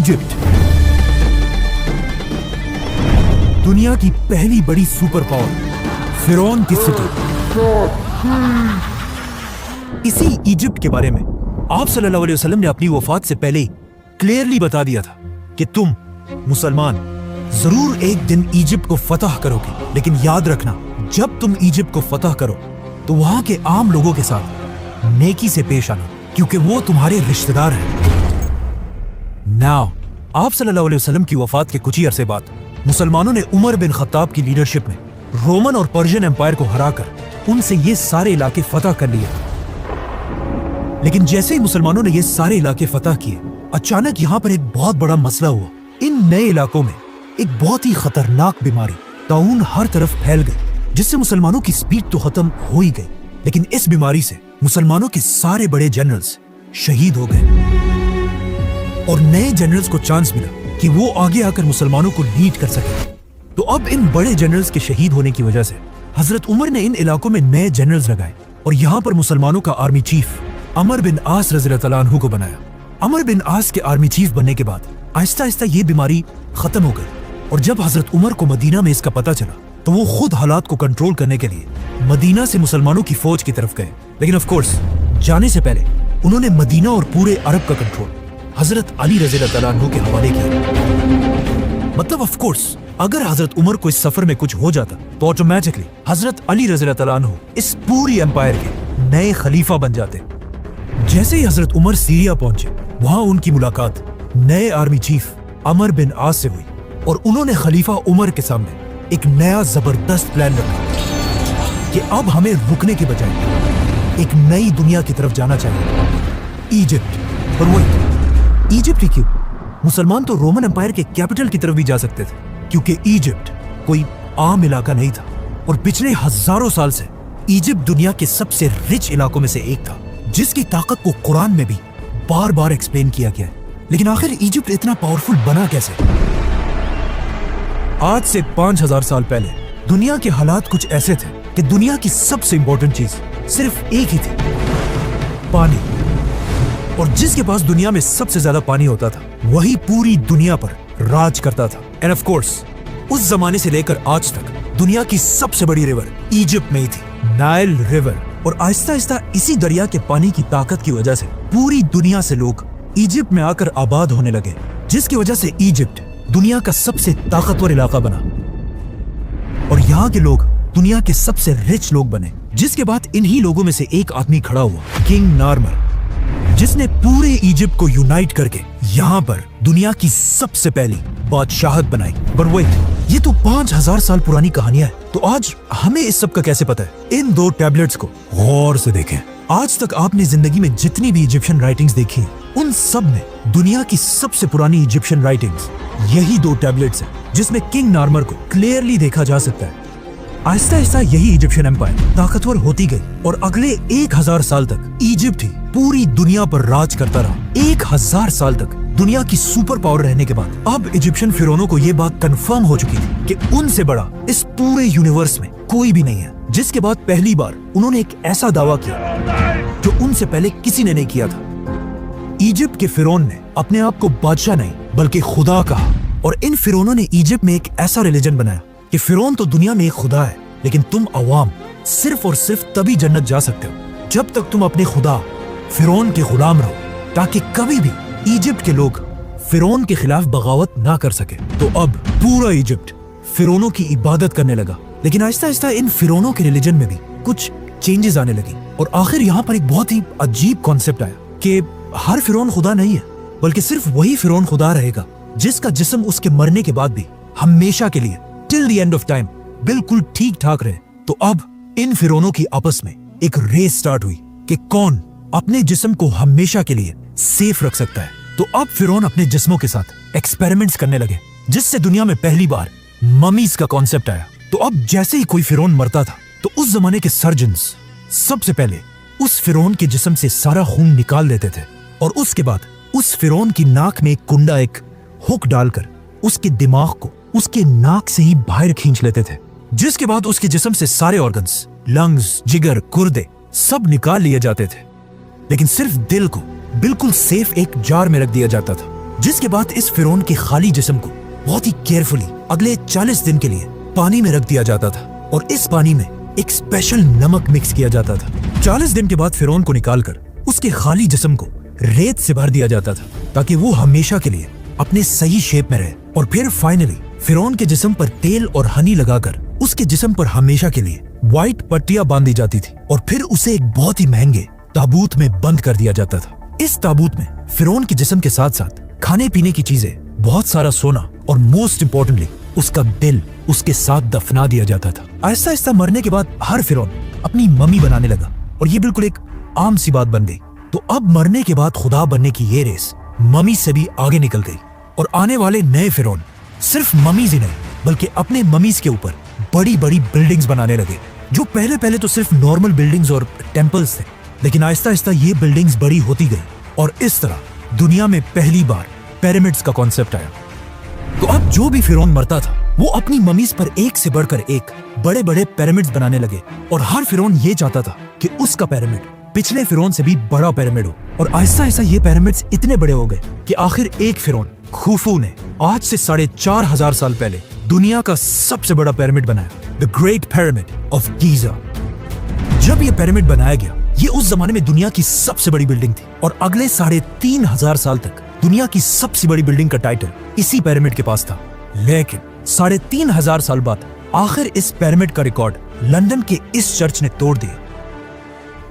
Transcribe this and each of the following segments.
Egypt, दुनिया की पहली बड़ी सुपर पावर, फिरौन की सिटी। इसी इजिप्ट के बारे में आप सल्लल्लाहु अलैहि वसल्लम ने अपनी वफात से पहले क्लियरली बता दिया था कि तुम मुसलमान जरूर एक दिन इजिप्ट को फतह करोगे, लेकिन याद रखना जब तुम इजिप्ट को फतह करो तो वहां के आम लोगों के साथ नेकी से पेश आना, क्योंकि वो तुम्हारे रिश्तेदार हैं। नाउ आप सल्लल्लाहु अलैहि वसल्लम की वफात के कुछ ही अरसे बाद मुसलमानों ने उमर बिन खत्ताब की लीडरशिप में रोमन और पर्शियन एम्पायर को हराकर उनसे ये सारे इलाके फतह कर लिए। लेकिन जैसे ही मुसलमानों ने ये सारे इलाके फतह किए, अचानक यहाँ पर एक बहुत बड़ा मसला हुआ। इन नए इलाकों में एक बहुत ही खतरनाक बीमारी ताउन हर तरफ फैल गई, जिससे मुसलमानों की स्पीड तो खत्म हो ही गई, लेकिन इस बीमारी से मुसलमानों के सारे बड़े जनरल्स शहीद हो गए और नए जनरल्स को चांस मिला कि वो आगे आकर मुसलमानों को लीड कर सके। तो अब इन बड़े जनरल्स के शहीद होने की वजह से हजरत उमर ने इन इलाकों में नए जनरल्स लगाए और यहाँ पर मुसलमानों का आर्मी चीफ अमर बिन आस रज़ियल्लाहु अन्हु को बनाया। अमर बिन आस के आर्मी चीफ बनने के बाद आहिस्ता आहिस्ता ये बीमारी खत्म हो गई और जब हजरत उमर को मदीना में इसका पता चला तो वो खुद हालात को कंट्रोल करने के लिए मदीना से मुसलमानों की फौज की तरफ गए। लेकिन ऑफ कोर्स जाने से पहले उन्होंने मदीना और पूरे अरब का कंट्रोल हजरत अली रज़ियल्लाहु अन्हु के हवाले किया। मतलब ऑफ कोर्स अगर हजरत उमर को इस सफर में कुछ हो जाता तो ऑटोमेटिकली हजरत अली रज़ियल्लाहु अन्हु इस पूरी एम्पायर के नए खलीफा बन जाते। जैसे ही हजरत उमर सीरिया पहुंचे, वहां उनकी मुलाकात नए आर्मी चीफ अमर बिन आस से हुई और उन्होंने खलीफा उमर के सामने एक नया जबरदस्त प्लान रखा कि अब हमें रुकने के बजाय एक नई दुनिया की तरफ जाना चाहिए, इजिप्ट। पर वही इजिप्ट ही क्यों, मुसलमान तो रोमन एम्पायर के कैपिटल की तरफ भी जा सकते थे, क्योंकि इजिप्ट कोई आम इलाका नहीं था और पिछले हजारों साल से इजिप्ट दुनिया के सबसे रिच इलाकों में से एक था, जिसकी ताकत को कुरान में भी बार बार एक्सप्लेन किया गया है। लेकिन आखिर इजिप्ट इतना पावरफुल बना कैसे? आज से 5000 साल पहले दुनिया के हालात कुछ ऐसे थे कि दुनिया की सबसे इंपॉर्टेंट चीज सिर्फ एक ही थी, पानी। और जिसके पास दुनिया में सबसे ज्यादा पानी होता था वही पूरी दुनिया पर राज करता था। एंड ऑफ कोर्स उस जमाने से लेकर आज तक दुनिया की सबसे बड़ी रिवर इजिप्ट में ही थी, नाइल रिवर। और आहिस्ता आहिस्ता इसी दरिया के पानी की ताकत की वजह से पूरी दुनिया से लोग इजिप्ट में आकर आबाद होने लगे, जिसकी वजह से इजिप्ट दुनिया का सबसे ताकतवर इलाका बना और यहाँ के लोग दुनिया के सबसे रिच लोग बने। जिसके बाद इन्हीं लोगों में से एक आदमी खड़ा हुआ, किंग नार्मर, जिसने पूरे इजिप्ट को यूनाइट करके यहाँ पर दुनिया की सबसे पहली बादशाहत बनाई। पर वेट, ये तो 5000 साल पुरानी कहानियां है, तो आज हमें इस सब का कैसे पता है? इन दो टैबलेट्स को गौर से देखें। आज तक आपने जिंदगी में जितनी भी इजिप्शियन राइटिंग्स देखी हैं, उन सब में दुनिया की सबसे पुरानी इजिप्शियन राइटिंग्स यही दो टैबलेट्स हैं, जिसमें किंग नार्मर को क्लियरली देखा जा सकता है। आहिस्ता आहिस्ता यही इजिप्शियन एम्पायर ताकतवर होती गई और अगले 1000 साल तक इजिप्ट ही पूरी दुनिया पर राज करता रहा। 1000 साल तक दुनिया की सुपर पावर रहने के बाद अब इजिप्शियन फिरौनों को यह बात कंफर्म हो चुकी थी कि उनसे बड़ा इस पूरे यूनिवर्स में कोई भी नहीं है। जिसके बाद पहली बार उन्होंने एक ऐसा दावा किया जो उनसे पहले किसी ने नहीं किया था। इजिप्ट के फिरौन ने अपने आप को बादशाह नहीं बल्कि खुदा कहा और इन फिरौनों ने इजिप्ट में एक ऐसा रिलीजन बनाया कि फिरौन तो दुनिया में एक खुदा है, लेकिन तुम अवाम सिर्फ और सिर्फ तभी जन्नत जा सकते हो जब तक तुम अपने खुदा फिरौन के गुलाम रहो, ताकि कभी भी इजिप्ट के लोग फिरौन के खिलाफ बगावत ना कर सके। तो अब पूरा इजिप्ट फिरौनों की इबादत करने लगा। लेकिन आहिस्ता आहिस्ता इन फिरौनों के रिलीजन में भी कुछ चेंजेस आने लगी और आखिर यहाँ पर एक बहुत ही अजीब कॉन्सेप्ट आया कि हर फिरौन खुदा नहीं है, बल्कि सिर्फ वही फिरौन खुदा रहेगा जिसका जिस्म उसके मरने के बाद भी हमेशा के लिए till the end of time बिल्कुल ठीक ठाक रहे। तो अब इन फिरौनों की आपस में एक रेस स्टार्ट हुई कि कौन अपने जिस्म को हमेशा के लिए सेफ रख सकता है। तो अब फिरौन अपने जिस्मों के साथ एक्सपेरिमेंट्स करने लगे, जिससे दुनिया में पहली बार ममीज का कॉन्सेप्ट आया। तो अब जैसे ही कोई फिरौन मरता था तो उस जमाने के सर्जन्स सबसे पहले उस फिरौन के जिस्म से सारा खून निकाल देते थे और उसके बाद उस फिरौन की नाक में एक कुंडा, एक हुक डालकर उसके दिमाग को उसके नाक से ही बाहर खींच लेते थे, जिसके बाद उसके जिस्म से सारे ऑर्गन्स, लंग्स, जिगर, गुर्दे सब निकाल लिए जाते थे। लेकिन सिर्फ दिल को बिल्कुल सेफ एक जार में रख दिया जाता था, जिस के बाद इस फिरौन के खाली जिस्म को बहुत ही केयरफुली अगले 40 दिन के लिए पानी में रख दिया जाता था और इस पानी में एक स्पेशल नमक मिक्स किया जाता था। 40 दिन के बाद फिरौन को निकालकर उसके खाली जिस्म को रेत से भर दिया जाता था ताकि वो हमेशा के लिए अपने सही शेप में रहे। और फिर फाइनली फिरौन के जिस्म पर तेल और हनी लगाकर उसके जिस्म पर हमेशा के लिए व्हाइट पट्टियां बांधी जाती थी और फिर उसे एक बहुत ही महंगे ताबूत में बंद कर दिया जाता था। इस ताबूत में फिरौन के जिस्म के साथ साथ खाने पीने की चीजें, बहुत सारा सोना और मोस्ट इम्पोर्टेंटली उसका दिल उसके साथ दफना दिया जाता था। आहिस्ता आहिस्ता मरने के बाद हर फिरौन अपनी मम्मी बनाने लगा और ये बिल्कुल एक आम सी बात बन गई। तो अब मरने के बाद खुदा बनने की ये रेस मम्मी से भी आगे निकल गई और आने वाले नए फिरौन सिर्फ मम्मीज ही नहीं बल्कि अपने मम्मीज के ऊपर बड़ी बड़ी बिल्डिंग्स बनाने लगे, जो पहले तो सिर्फ नॉर्मल बिल्डिंग्स और टेम्पल्स थे, लेकिन आहिस्ता आहिस्ता ये बिल्डिंग्स बड़ी होती गई और इस तरह दुनिया में पहली बार पिरामिड्स का कॉन्सेप्ट आया। तो अब जो भी फिरौन मरता था वो अपनी मम्मीज पर एक से बढ़कर एक बड़े बड़े पिरामिड्स बनाने लगे और हर फिरौन ये चाहता था कि उसका पिरामिड पिछले फिरौन से भी बड़ा पिरामिड हो। और आहिस्ता आहिस्ता ये पिरामिड्स इतने बड़े हो गए कि आखिर एक फिरौन खुफू ने आज से 4500 साल पहले दुनिया का सबसे बड़ा पिरामिड बनाया, the great pyramid of Giza. जब ये पिरामिड बनाया गया ये उस जमाने में दुनिया की सबसे बड़ी बिल्डिंग थी और अगले 3500 साल तक दुनिया की सबसे बड़ी बिल्डिंग का टाइटल इसी पिरामिड के पास था। लेकिन 3500 साल बाद आखिर इस पिरामिड का रिकॉर्ड लंदन के इस चर्च ने तोड़ दिया।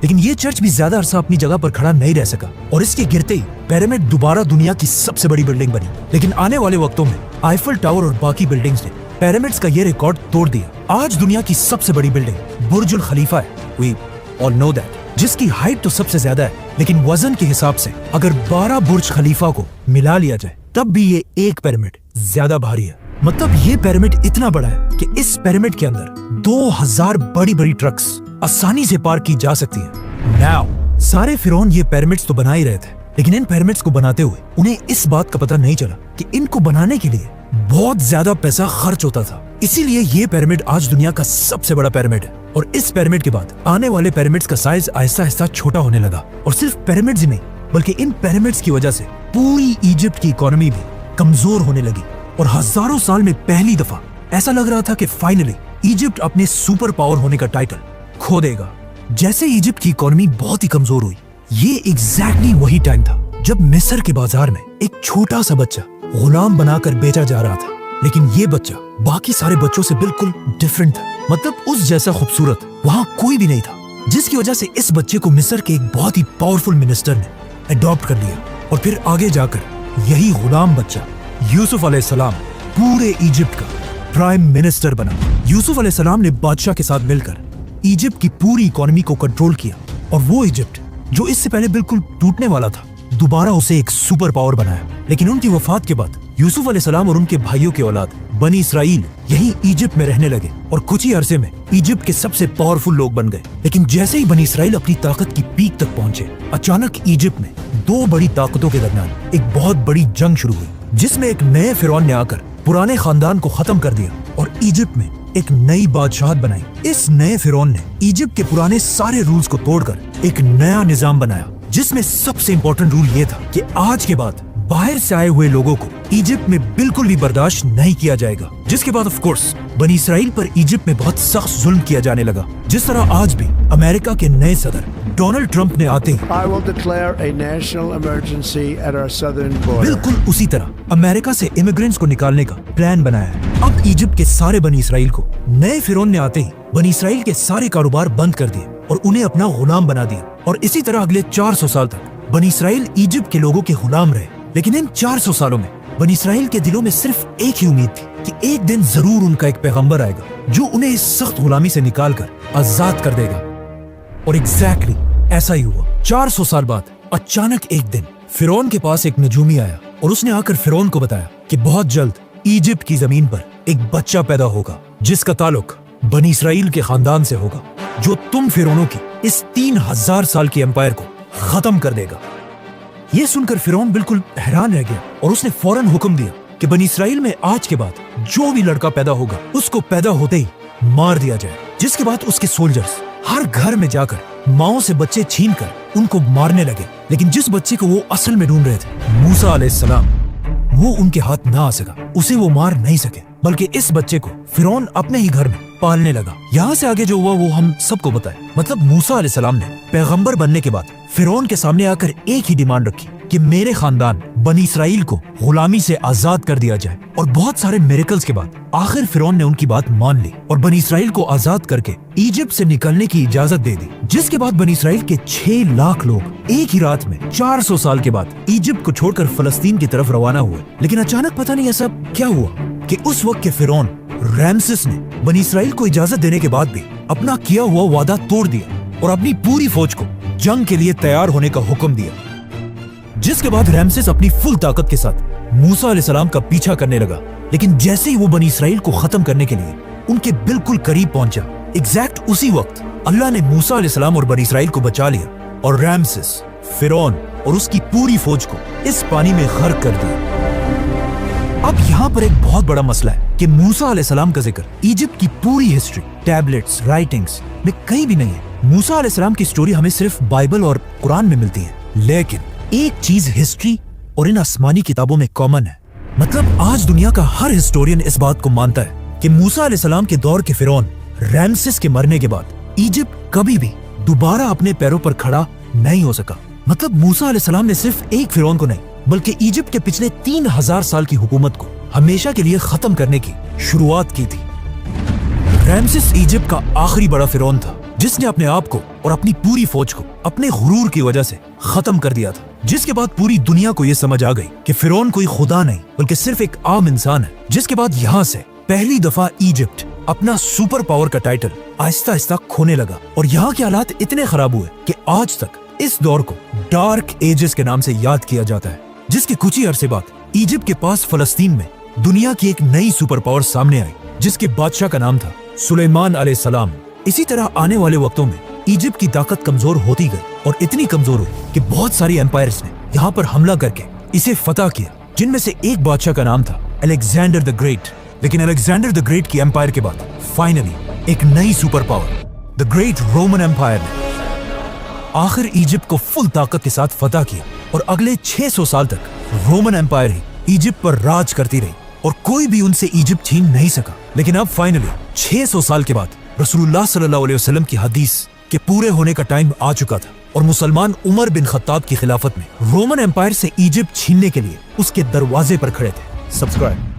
लेकिन ये चर्च भी ज्यादा अरसा अपनी जगह पर खड़ा नहीं रह सका और इसके गिरते ही पिरामिड दोबारा दुनिया की सबसे बड़ी बिल्डिंग बनी। लेकिन आने वाले वक्तों में आईफल टावर और बाकी बिल्डिंग्स ने पिरामिड्स का ये रिकॉर्ड तोड़ दिया। आज दुनिया की सबसे बड़ी बिल्डिंग बुर्जुल खलीफा है, वी ऑल नो दैट, जिसकी हाइट तो सबसे ज्यादा है, लेकिन वजन के हिसाब से अगर 12 बुर्ज खलीफा को मिला लिया जाए तब भी ये एक पिरामिड ज्यादा भारी है। मतलब ये पिरामिड इतना बड़ा है कि इस पिरामिड के अंदर 2000 बड़ी बड़ी ट्रक्स आसानी से पार्क की जा सकती है। नाउ सारे फिरौन ये पिरामिड्स तो बना ही रहे थे, लेकिन इन पिरामिड्स को बनाते हुए उन्हें इस बात का पता नहीं चला कि इनको बनाने के लिए बहुत ज्यादा पैसा खर्च होता था। इसीलिए ये पिरामिड आज दुनिया का सबसे बड़ा पिरामिड है और इस पिरामिड के बाद आने वाले पिरामिड्स का साइज आहिस्ता आहिस्ता छोटा होने लगा। और सिर्फ पिरामिड्स ही नहीं बल्कि इन पिरामिड्स की वजह से पूरी इजिप्ट की इकोनॉमी भी कमजोर होने लगी और हजारों साल में पहली दफा ऐसा लग रहा था कि फाइनली इजिप्ट अपने सुपर पावर होने का टाइटल खो देगा। जैसे इजिप्ट की इकोनॉमी बहुत ही कमजोर हुई, ये एग्जैक्टली वही टाइम था जब मिस्र के बाजार में एक छोटा सा बच्चा गुलाम बनाकर बेचा जा रहा था। लेकिन ये बच्चा बाकी सारे बच्चों से बिल्कुल डिफरेंट था, मतलब उस जैसा खूबसूरत वहाँ कोई भी नहीं था, जिसकी वजह से इस बच्चे को मिस्र के एक बहुत ही पावरफुल मिनिस्टर ने अडॉप्ट कर लिया और फिर आगे जाकर यही गुलाम बच्चा यूसुफ अलैहिस्सलाम पूरे इजिप्ट का प्राइम मिनिस्टर बना। यूसुफ अलैहिस्सलाम ने बादशाह के साथ मिलकर इजिप्ट की पूरी इकोनॉमी को कंट्रोल किया और वो इजिप्ट जो इससे पहले बिल्कुल टूटने वाला था दोबारा उसे एक सुपर पावर बनाया। लेकिन उनकी वफात के बाद यूसुफ अलैहिस्सलाम और उनके भाइयों के औलाद बनी इसराइल यही इजिप्ट में रहने लगे और कुछ ही अरसे में इजिप्ट के सबसे पावरफुल लोग बन गए। लेकिन जैसे ही बनी इसराइल अपनी ताकत की पीक तक पहुंचे, अचानक इजिप्ट में दो बड़ी ताकतों के दरमियान एक बहुत बड़ी जंग शुरू हुई, जिसमें एक नए फिरौन ने आकर पुराने खानदान को खत्म कर दिया और इजिप्ट में एक नई बादशाहत बनाई। इस नए फिरौन ने इजिप्ट के पुराने सारे रूल्स को तोड़कर एक नया निजाम बनाया, जिसमें सबसे इंपॉर्टेंट रूल ये था कि आज के बाद बाहर से आए हुए लोगों को इजिप्ट में बिल्कुल भी बर्दाश्त नहीं किया जाएगा। जिसके बाद ऑफ कोर्स बनी इसराइल पर इजिप्ट में बहुत सख्त जुल्म किया जाने लगा, जिस तरह आज भी अमेरिका के नए सदर डोनाल्ड ट्रंप ने आते ही I will declare a national emergency at our southern border. बिल्कुल उसी तरह अमेरिका से इमिग्रेंट्स को निकालने का प्लान बनाया है। अब इजिप्ट के सारे बनी इसराइल को नए फिरौन ने आते ही बनी इसराइल के सारे कारोबार बंद कर दिए और उन्हें अपना गुलाम बना दिया। और इसी तरह अगले 400 साल तक बनी इसराइल इजिप्ट के लोगों के गुलाम रहे। लेकिन इन 400 सालों में बनी इसराइल के दिलों में सिर्फ एक ही उम्मीद थी कि एक दिन जरूर उनका एक पैगंबर आएगा जो उन्हें इस सख्त गुलामी से निकालकर आजाद कर देगा। और एग्जैक्टली ऐसा ही हुआ। 400 साल बाद अचानक एक दिन फिरौन के पास एक नजूमी आया और उसने आकर फिरौन को बताया कि बहुत जल्द इजिप्ट की जमीन पर एक बच्चा पैदा होगा जिसका ताल्लुक बनी इसराइल के खानदान से होगा, जो तुम फिरौनों की इस 3000 साल की एम्पायर को खत्म कर देगा। ये सुनकर फिरौन बिल्कुल हैरान रह गया और उसने फौरन हुक्म दिया कि बनी इसराइल में आज के बाद जो भी लड़का पैदा होगा उसको पैदा होते ही मार दिया जाए। जिसके बाद उसके सोल्जर्स हर घर में जाकर माओ से बच्चे छीन कर उनको मारने लगे। लेकिन जिस बच्चे को वो असल में ढूंढ रहे थे, मूसा अलैहिस्सलाम, وہ ان کے ہاتھ نہ آ سکا, اسے وہ مار نہیں سکے, بلکہ اس بچے کو فرعون اپنے ہی گھر میں پالنے لگا. یہاں سے آگے جو ہوا وہ ہم سب کو بتائے. مطلب موسیٰ علیہ السلام نے پیغمبر بننے کے بعد فرعون کے سامنے آ کر ایک ہی ڈیمانڈ رکھی کہ میرے خاندان بنی اسرائیل کو غلامی سے آزاد کر دیا جائے, اور بہت سارے میریکلز کے بعد آخر فرعون نے ان کی بات مان لی اور بنی اسرائیل کو آزاد کر کے ایجپٹ سے نکلنے کی اجازت دے دی. جس کے بعد بنی اسرائیل کے 6 لاکھ لوگ ایک ہی رات میں 400 سال کے بعد ایجپٹ کو چھوڑ کر فلسطین کی طرف روانہ ہوئے. لیکن اچانک پتہ نہیں ایسا کیا ہوا کہ اس وقت کے فرعون رامسس نے بنی اسرائیل کو اجازت دینے کے بعد بھی اپنا کیا ہوا وعدہ توڑ دیا اور اپنی پوری فوج کو جنگ کے لیے تیار ہونے کا حکم دیا. جس کے بعد رامسس اپنی فل طاقت کے ساتھ موسیٰ علیہ السلام کا پیچھا کرنے لگا. لیکن جیسے ہی وہ بنی اسرائیل کو ختم کرنے کے لیے ان کے بالکل قریب پہنچا, ایگزیکٹ اسی وقت اللہ نے موسیٰ علیہ السلام اور بنی اسرائیل کو بچا لیا اور رامسس, فرعون اور اس کی پوری فوج کو اس پانی میں غرق کر دیا. اب یہاں پر ایک بہت بڑا مسئلہ ہے کہ موسیٰ علیہ السلام کا ذکر ایجپٹ کی پوری ہسٹری, ٹیبلٹس, رائٹنگز میں کہیں بھی نہیں ہے. موسیٰ علیہ السلام کی سٹوری ہمیں صرف بائبل اور قرآن میں ملتی ہے, لیکن ایک چیز ہسٹری اور ان آسمانی کتابوں میں کامن ہے. مطلب آج دنیا کا ہر ہسٹورین اس بات کو مانتا ہے کہ موسیٰ علیہ السلام کے دور کے فرعون رامسس کے مرنے کے بعد ایجپٹ کبھی بھی دوبارہ اپنے پیروں پر کھڑا نہیں ہو سکا. مطلب موسیٰ علیہ السلام نے صرف ایک فرعون کو نہیں بلکہ ایجپٹ کے پچھلے 3000 سال کی حکومت کو ہمیشہ کے لیے ختم کرنے کی شروعات کی تھی. رامسس ایجپٹ کا آخری بڑا فرعون تھا جس نے اپنے آپ کو اور اپنی پوری فوج کو اپنے غرور کی وجہ سے ختم کر دیا تھا. جس کے بعد پوری دنیا کو یہ سمجھ آ گئی کہ فرعون کوئی خدا نہیں بلکہ صرف ایک عام انسان ہے. جس کے بعد یہاں سے پہلی دفعہ ایجپٹ اپنا سپر پاور کا ٹائٹل آہستہ آہستہ کھونے لگا, اور یہاں کے حالات اتنے خراب ہوئے کہ آج تک اس دور کو ڈارک ایجز کے نام سے یاد کیا جاتا ہے. جس کے کچھ ہی عرصے بعد ایجپٹ کے پاس فلسطین میں دنیا کی ایک نئی سپر پاور سامنے آئی جس کے بادشاہ کا نام تھا سلیمان علیہ السلام. اسی طرح آنے والے وقتوں میں ایجپٹ کی طاقت کمزور ہوتی گئی اور اتنی کمزور ہوئی کہ بہت ساری ایمپائرز نے یہاں پر حملہ کر کے اسے فتح کیا, جن میں سے ایک بادشاہ کا نام تھا الیگزینڈر دی گریٹ. لیکن الیگزینڈر دی گریٹ کی ایمپائر کے بعد فائنلی ایک نئی super power the great Roman empire نے آخر ایجپٹ کو فل طاقت کے ساتھ فتح کیا, اور اگلے 600 سال تک رومن ایمپائر ہی ایجپٹ پر راج کرتی رہی اور کوئی بھی ان سے ایجپٹ چھین نہیں سکا. لیکن اب فائنلی 600 سال کے بعد رسول اللہ صلی اللہ علیہ وسلم کی حدیث کے پورے ہونے کا ٹائم آ چکا تھا, اور مسلمان عمر بن خطاب کی خلافت میں رومن ایمپائر سے ایجپٹ چھیننے کے لیے اس کے دروازے پر کھڑے تھے. سبسکرائب.